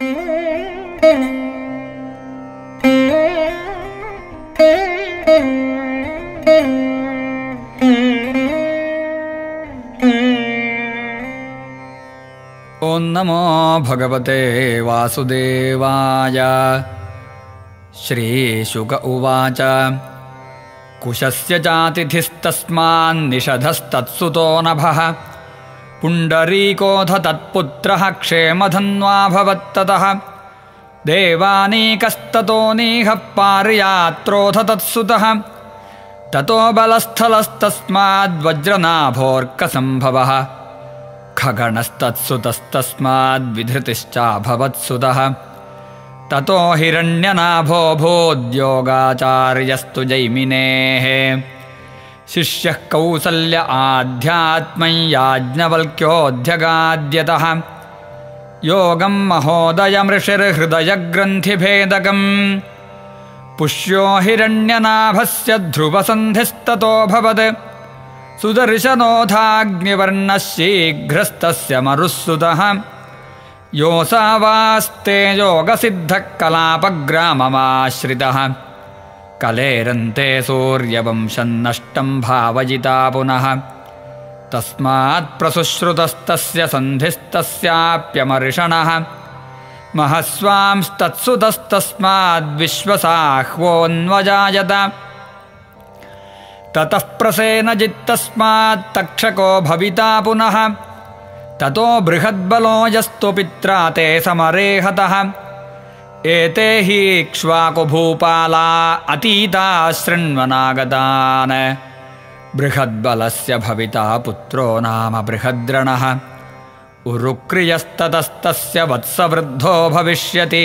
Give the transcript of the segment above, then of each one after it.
ಓಂ ನಮೋ ಭಗವತೆ ವಾಸುದೇವಾಯ. ಶ್ರೀಶುಕ ಉವಾಚ ಕುಶಸ್ಯ ಚಾತಿಥಿಸ್ತಸ್ಮಾನ್ನಿಷಧಸ್ತತ್ಸುತೋ ನಭಃ ಪುಂಡರೀಕೋऽಥ ತತ್ಪುತ್ರಃ ಕ್ಷೇಮಧನ್ವಾಭವತ್ತತಃ ದೇವಾನೀಕಸ್ತತೋ ನೀಹಃ ಪಾರಿಯಾತ್ರೋऽಥ ತತ್ಸುತಃ ತತೋ ಬಲಸ್ಥಲಸ್ತಸ್ಮಾದ್ವಜ್ರನಾಭೋರ್ಕಸಂಭವಃ ಖಗಣಸ್ತತ್ಸುತಸ್ತಸ್ಮಾದ್ವಿಧೃತಿಶ್ಚಾಭವತ್ಸುತಃ ತತೋ ಹಿರಣ್ಯನಾಭೋऽಭೂದ್ಯೋಗಾಚಾರ್ಯಸ್ತು ಜೈಮಿನೇಃ ಶಿಷ್ಯಃ ಕೌಸಲ್ಯ ಆಧ್ಯಾತ್ಮಂ ಯಾಜ್ಞವಲ್ಕ್ಯೋऽಧ್ಯಗಾದ್ಯತಃ ಯೋಗಂ ಮಹೋದಯಮೃಷಿರ್ಹೃದಯಗ್ರಂಥಿಭೇದಕಂ ಪುಷ್ಯೋ ಹಿರಣ್ಯನಾಭಸ್ಯ ಧ್ರುವಸಂಧಿಸ್ತತೋऽಭವತ್ ಸುದರ್ಶನೋಧಾಗ್ನಿವರ್ಣಃ ಶೀಘ್ರಸ್ತಸ್ಯ ಮರುಸ್ಸುತಃ ಯೋಸಾವಾಸ್ತೆ ಯೋಗಸಿದ್ಧಃ ಕಲಾಪಗ್ರಾಮಮಾಶ್ರಿತಃ ಕಲೇರಂತೆ ಸೂರ್ಯವಂಶನ್ನಷ್ಟಂ ಭಾವಯಿತಾ ಪುನಃ ತಸ್ಮಾತ್ ಪ್ರಸುಶ್ರುತಸ್ತಸ್ಯ ಸಂಧಿಸ್ತಸ್ಯಾಪ್ಯಮರ್ಷಣಃ ಮಹಸ್ವಾಂಸ್ತತ್ಸುತಸ್ತಸ್ಮಾದ್ವಿಶ್ವಸಾಹ್ವೋऽನ್ವಜಾಯತ ತತಃ ಪ್ರಸೇನಜಿತ್ತಸ್ಮಾತ್ ತಕ್ಷಕೋ ಭವಿತಾ ಪುನಃ ತತೋ ಬೃಹದ್ಬಲೋ ಯಸ್ತು ಪಿತ್ರಾ ತೇ ಸಮರೇ ಹತಃ ಏತೆ ಹಿ ಇಕ್ಷ್ವಾಕುಭೂಪಾಲಾ ಅತೀತಾ ಶೃಣ್ವನಾಗತಾನ್ ಬೃಹದ್ಬಲಸ್ಯ ಭವಿತಾ ಪುತ್ರೋ ನಾಮ ಬೃಹದ್ರಣಃ ಉರುಕ್ರಿಯಸ್ತತಸ್ತಸ್ಯ ವತ್ಸವೃದ್ಧೋ ಭವಿಷ್ಯತಿ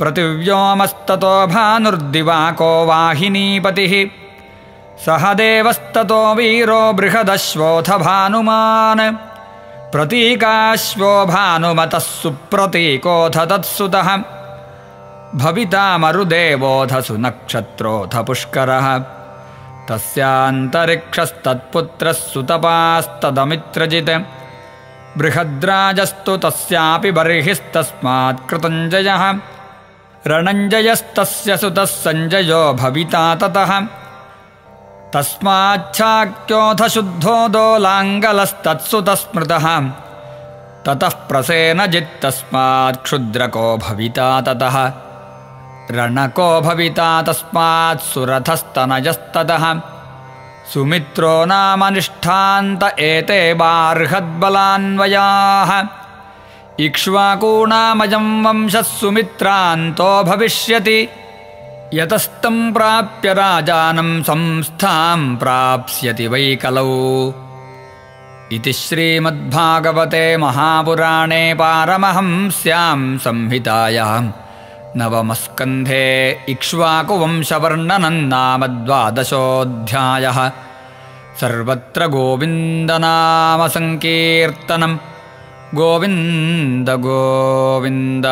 ಪೃಥಿವ್ಯೋಮಸ್ತತೋ ಭಾನುರ್ದಿವಾಕೋ ವಾಹಿನೀಪತಿಃ ಸಹ ದೇವಸ್ತತೋ ವೀರೋ ಬೃಹದಶ್ವೋಥ ಭಾನುಮಾನ್ ಪ್ರತೀಕಾಶ್ವೋ ಭಾನುಮತಃ ಸುಪ್ರತೀಕೋಥ ತತ್ಸುತಃ ಭವಿತಾ ಮರುದೇವೋಥ ಸುನಕ್ಷತ್ರೋಥ ಪುಷ್ಕರಃ ತಸ್ಯಾಂತರಿಕ್ಷಸ್ತತ್ಪುತ್ರಃ ಸುತಪಾಸ್ತದಮಿತ್ರಜಿತ್ ಬೃಹದ್ರಾಜಸ್ತು ತಸ್ಯಾಪಿ ಬರ್ಹಿಸ್ತಸ್ಮಾತ್ ಕೃತಂಜಯಃ ರಣಂಜಯಸ್ತಸ್ಯ ಸುತಃ ಸಂಜಯೋ ಭವಿತಾ ತತಃ ತಸ್ಮಾಚ್ಛಾಕ್ಯೋಥ ಶುದ್ಧೋದೋ ಲಾಂಗಲಸ್ತತ್ಸುತಃ ಸ್ಮೃತಃ ತತಃ ಪ್ರಸೇನಜಿತ್ತಸ್ಮಾತ್ ಕ್ಷುದ್ರಕೋ ಭವಿತಾ ತತಃ ರಣಕೋ ಭವಿತಾ ತಸ್ಮಾತ್ ಸುರಥಸ್ತನಯಸ್ತತಃ ಸುಮಿತ್ರೋ ನಾಮ ನಿಷ್ಠಾಂತ ಏತೆ ಬಾರ್ಹದ್ಬಲಾನ್ವಯಾಃ ಇಕ್ಷ್ವಾಕೂಣಾಮಯಂ ವಂಶಃ ಸುಮಿತ್ರಾಂತೋ ಭವಿಷ್ಯತಿ ಯತಸ್ತಂ ಪ್ರಾಪ್ಯ ರಾಜಾನಂ ಸಂಸ್ಥಾಂ ಪ್ರಾಪ್ಸ್ಯತಿ ವೈ ಕಲೌ. ಇತಿ ಶ್ರೀಮದ್ಭಾಗವತೆ ಮಹಾಪುರಾಣೇ ಪಾರಮಹಂಸ್ಯಾಂ ಸಂಹಿತಾಯಾಂ ನವಮಸ್ಕಂಧೇ ಇಕ್ಷ್ವಾಕುವಂಶವರ್ಣನಂ ನಾಮ 12ೋऽಧ್ಯಾಯಃ. ಸರ್ವತ್ರ ಗೋವಿಂದನಾಮ ಸಂಕೀರ್ತನಂ ಗೋವಿಂದ ಗೋವಿಂದ.